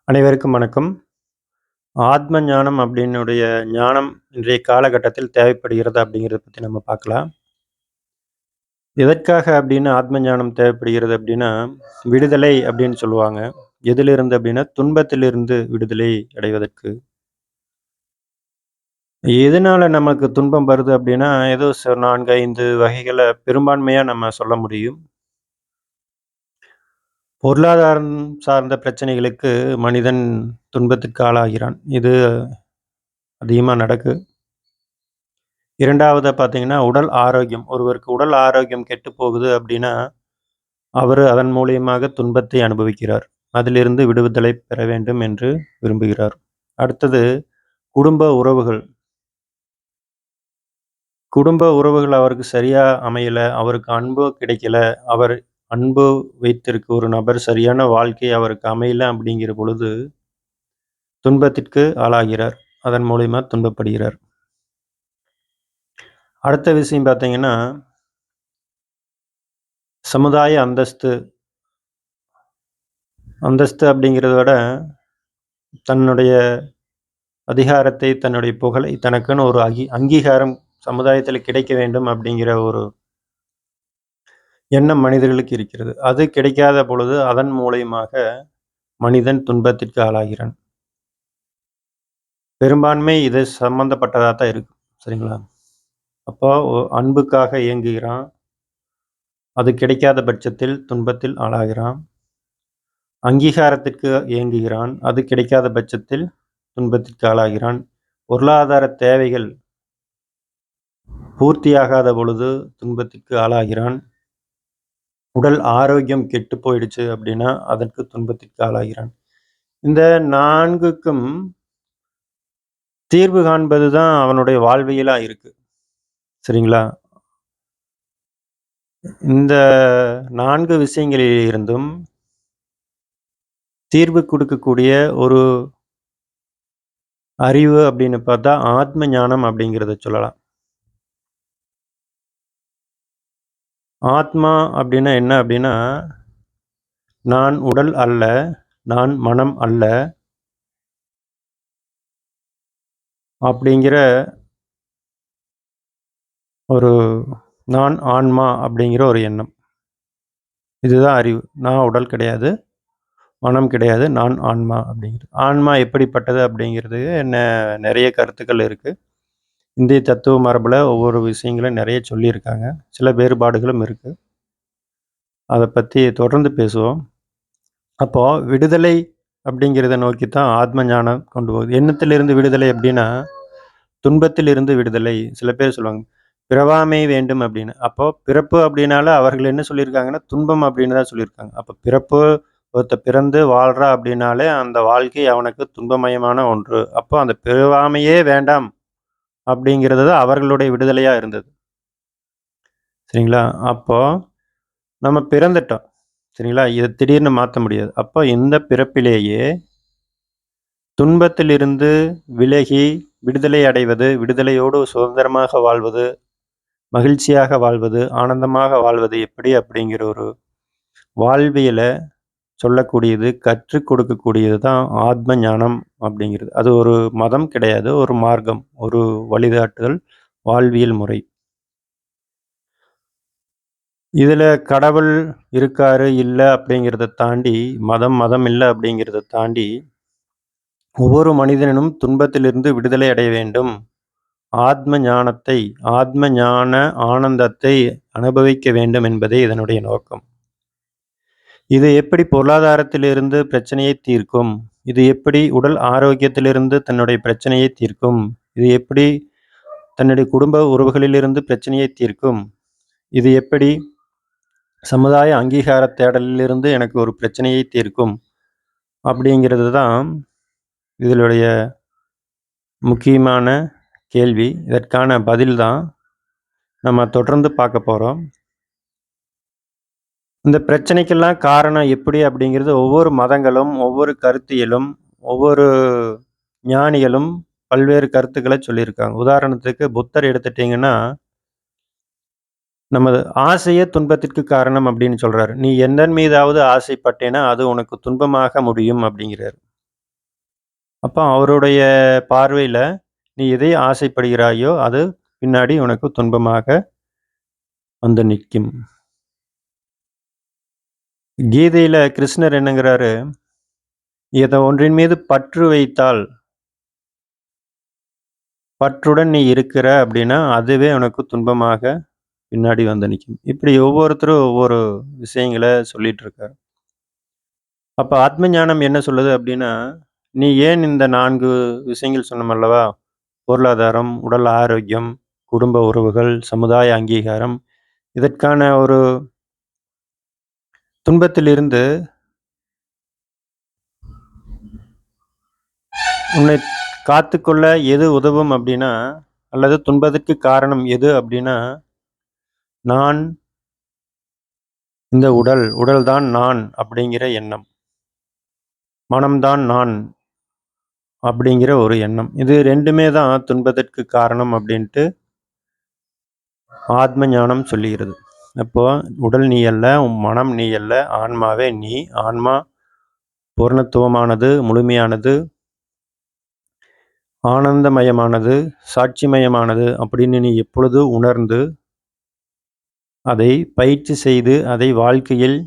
அனைவருக்கும் வணக்கம். ஆத்ம ஞானம் அப்படின்னுடைய ஞானம் இன்றைய காலகட்டத்தில் தேவைப்படுகிறதா அப்படிங்கிறத பத்தி நம்ம பார்க்கலாம். எதற்காக அப்படின்னு ஆத்ம ஞானம் தேவைப்படுகிறது அப்படின்னா, விடுதலை அப்படின்னு சொல்லுவாங்க. எதிலிருந்து அப்படின்னா, துன்பத்திலிருந்து விடுதலை அடைவதற்கு. எதனால நமக்கு துன்பம் வருது அப்படின்னா, ஏதோ 4, 5 வகைகள பெரும்பான்மையா நம்ம சொல்ல முடியும். பொருளாதாரம் சார்ந்த பிரச்சனைகளுக்கு மனிதன் துன்பத்திற்கு ஆளாகிறான். இது அதிகமா நடக்கு. 2வதா பார்த்தீங்கன்னா, உடல் ஆரோக்கியம். ஒருவருக்கு உடல் ஆரோக்கியம் கெட்டுப் போகுது அப்படின்னா, அவரு அதன் மூலியமாக துன்பத்தை அனுபவிக்கிறார். அதிலிருந்து விடுதலை பெற வேண்டும் என்று விரும்புகிறார். அடுத்தது குடும்ப உறவுகள். குடும்ப உறவுகள் அவருக்கு சரியா அமையல, அவருக்கு அன்பு கிடைக்கல, அவர் அன்பு வைத்திருக்க ஒரு நபர் சரியான வாழ்க்கை அவருக்கு அமையல அப்படிங்கிற பொழுது, துன்பத்திற்கு ஆளாகிறார். அதன் மூலியமா துன்பப்படுகிறார். அடுத்த விஷயம் பார்த்தீங்கன்னா, சமுதாய அந்தஸ்து. அந்தஸ்து அப்படிங்கிறத விட தன்னுடைய அதிகாரத்தை, தன்னுடைய புகழை, தனக்குன்னு ஒரு அங்கீகாரம் சமுதாயத்தில கிடைக்க வேண்டும் அப்படிங்கிற ஒரு எண்ணம் மனிதர்களுக்கு இருக்கிறது. அது கிடைக்காத பொழுது, அதன் மூலியமாக மனிதன் துன்பத்திற்கு ஆளாகிறான். பெரும்பான்மை இது சம்மந்தப்பட்டதா தான் இருக்கு. சரிங்களா? அப்போ அன்புக்காக ஏங்குகிறான். அது கிடைக்காத பட்சத்தில் துன்பத்தில் ஆளாகிறான். அங்கீகாரத்திற்கு ஏங்குகிறான். அது கிடைக்காத பட்சத்தில் துன்பத்திற்கு ஆளாகிறான். பொருளாதார தேவைகள் பூர்த்தியாகாத பொழுது துன்பத்திற்கு ஆளாகிறான். உடல் ஆரோக்கியம் கெட்டுப் போயிடுச்சு அப்படின்னா, அதற்கு துன்பத்திற்கு ஆளாகிறான். இந்த 4க்கும் தீர்வு காண்பது தான் அவனுடைய வாழ்வியலா இருக்கு. சரிங்களா? இந்த 4 விஷயங்களில் இருந்தும் தீர்வு குடுக்கக்கூடிய ஒரு அறிவு அப்படின்னு பார்த்தா, ஆத்ம ஞானம் அப்படிங்கிறத சொல்லலாம். ஆத்மா அப்படின்னா என்ன அப்படின்னா, நான் உடல் அல்ல, நான் மனம் அல்ல அப்படிங்கிற ஒரு நான் ஆன்மா அப்படிங்கிற ஒரு எண்ணம். இதுதான் அறிவு. நான் உடல் கிடையாது, மனம் கிடையாது, நான் ஆன்மா அப்படிங்கிறது. ஆன்மா எப்படிப்பட்டது அப்படிங்கிறது நெறைய கருத்துக்கள் இருக்கு. இந்திய தத்துவ மரபுல ஒவ்வொரு விஷயங்களும் நெறைய சொல்லியிருக்காங்க. சில வேறுபாடுகளும் இருக்கு. அத பத்தி தொடர்ந்து பேசுவோம். அப்போ விடுதலை அப்படிங்கிறத நோக்கி தான் ஆத்ம ஞானம் கொண்டு போகுது. எண்ணத்திலிருந்து விடுதலை அப்படின்னா, துன்பத்திலிருந்து விடுதலை. சில பேர் சொல்லுவாங்க, பிறவாமை வேண்டும் அப்படின்னு. அப்போ பிறப்பு அப்படின்னால அவர்கள் என்ன சொல்லியிருக்காங்கன்னா, துன்பம் அப்படின்னு தான் சொல்லியிருக்காங்க. அப்ப பிறப்பு ஒருத்தன் பிறந்து வாழ்றான் அப்படின்னாலே, அந்த வாழ்க்கை அவனுக்கு துன்பமயமான ஒன்று. அப்போ அந்த பிறவாமையே வேண்டாம் அப்படிங்கிறது தான் அவர்களுடைய விடுதலையா இருந்தது. சரிங்களா? அப்போ நம்ம பிறந்துட்டோம். சரிங்களா? இத திடீர்னு மாத்த முடியாது. அப்போ இந்த பிறப்பிலேயே துன்பத்திலிருந்து விலகி விடுதலை அடைவது, விடுதலையோடு சுதந்திரமாக வாழ்வது, மகிழ்ச்சியாக வாழ்வது, ஆனந்தமாக வாழ்வது எப்படி அப்படிங்கிற ஒரு வாழ்வியல சொல்லக்கூடியது, கற்றுக் கொடுக்கக்கூடியது தான் ஆத்ம ஞானம் அப்படிங்கிறது. அது ஒரு மதம் கிடையாது. ஒரு மார்க்கம், ஒரு வழிகாட்டுதல், வாழ்வியல் முறை. இதுல கடவுள் இருக்காரு, இல்ல அப்படிங்கிறத தாண்டி, மதம், மதம் இல்ல அப்படிங்கிறத தாண்டி, ஒவ்வொரு மனிதனும் துன்பத்திலிருந்து விடுதலை அடைய வேண்டும். ஆத்ம ஞானத்தை, ஆத்ம ஞான ஆனந்தத்தை அனுபவிக்க வேண்டும் என்பதே இதனுடைய நோக்கம். இது எப்படி பொருளாதாரத்திலிருந்து பிரச்சனையை தீர்க்கும்? இது எப்படி உடல் ஆரோக்கியத்திலிருந்து தன்னுடைய பிரச்சனையை தீர்க்கும்? இது எப்படி தன்னுடைய குடும்ப உறவுகளிலிருந்து பிரச்சனையை தீர்க்கும்? இது எப்படி சமுதாய அங்கீகார தேடலிலிருந்து எனக்கு ஒரு பிரச்சனையை தீர்க்கும்? அப்படிங்கிறது தான் இதனுடைய முக்கியமான கேள்வி. இதற்கான பதில் தான் நம்ம தொடர்ந்து பார்க்க போறோம். இந்த பிரச்சனைக்கெல்லாம் காரணம் எப்படி அப்படிங்கிறது ஒவ்வொரு மதங்களும், ஒவ்வொரு கருத்தியலும், ஒவ்வொரு ஞானிகளும் பல்வேறு கருத்துக்கள சொல்லியிருக்காங்க. உதாரணத்துக்கு புத்தர் எடுத்துட்டீங்கன்னா, நமது ஆசையே துன்பத்திற்கு காரணம் அப்படின்னு சொல்றாரு. "நீ எதன் மீதாவது ஆசைப்பட்டேன்னா, அது உனக்கு துன்பமாக முடியும்" அப்படிங்கிறாரு. அப்ப அவருடைய பார்வையில நீ எதை ஆசைப்படுகிறாயோ, அது பின்னாடி உனக்கு துன்பமாக வந்து நிக்கும். கீதையில கிருஷ்ணர் என்னங்கிறாரு, "எத ஒன்றின் மீது பற்று வைத்தால், பற்றுடன் நீ இருக்கிற அப்படின்னா, அதுவே உனக்கு துன்பமாக பின்னாடி வந்து நிக்கும்." இப்படி ஒவ்வொருத்தரும் ஒவ்வொரு விஷயங்கள சொல்லிட்டு இருக்காரு. அப்ப ஆத்ம ஞானம் என்ன சொல்லுது அப்படின்னா, நீ ஏன் இந்த 4 விஷயங்கள் சொன்னோம் அல்லவா? பொருளாதாரம், உடல் ஆரோக்கியம், குடும்ப உறவுகள், சமுதாய அங்கீகாரம். இதற்கான ஒரு துன்பத்திலிருந்து உன்னை காத்துக்கொள்ள எது உதவும் அப்படின்னா, அல்லது துன்பத்திற்கு காரணம் எது அப்படின்னா, நான் இந்த உடல், உடல் தான் நான் அப்படிங்கிற எண்ணம். மனம் தான் நான் அப்படிங்கிற ஒரு எண்ணம். இது 2மே தான் துன்பத்திற்கு காரணம் அப்படின்ட்டு ஆத்ம ஞானம் சொல்லுகிறது. அப்போ உடல் நீ அல்ல, உன் மனம் நீ அல்ல, ஆன்மாவே நீ. ஆன்மா பூரணத்துவமானது, முழுமையானது, ஆனந்தமயமானது, சாட்சிமயமானது அப்படின்னு நீ எப்பொழுது உணர்ந்து, அதை பயிற்சி செய்து, அதை வாழ்க்கையில்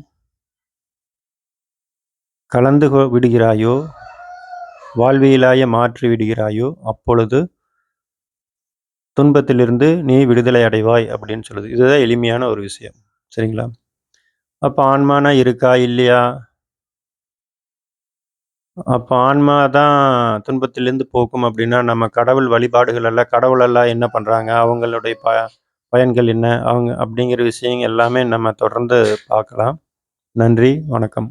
கலந்து விடுகிறாயோ, வாழ்வியலாய மாற்றி விடுகிறாயோ, அப்பொழுது துன்பத்திலிருந்து நீ விடுதலை அடைவாய் அப்படின்னு சொல்லுது. இதுதான் எளிமையான ஒரு விஷயம். சரிங்களா? அப்ப ஆன்மானா இருக்கா? இல்லையா? அப்ப ஆன்மா தான் துன்பத்திலிருந்து போக்கும் அப்படின்னா, நம்ம கடவுள் வழிபாடுகள் எல்லாம் கடவுள் எல்லாம் என்ன பண்றாங்க? அவங்களுடைய பயன்கள் என்ன? அவங்க அப்படிங்கிற விஷயம் எல்லாமே நம்ம தொடர்ந்து பார்க்கலாம். நன்றி, வணக்கம்.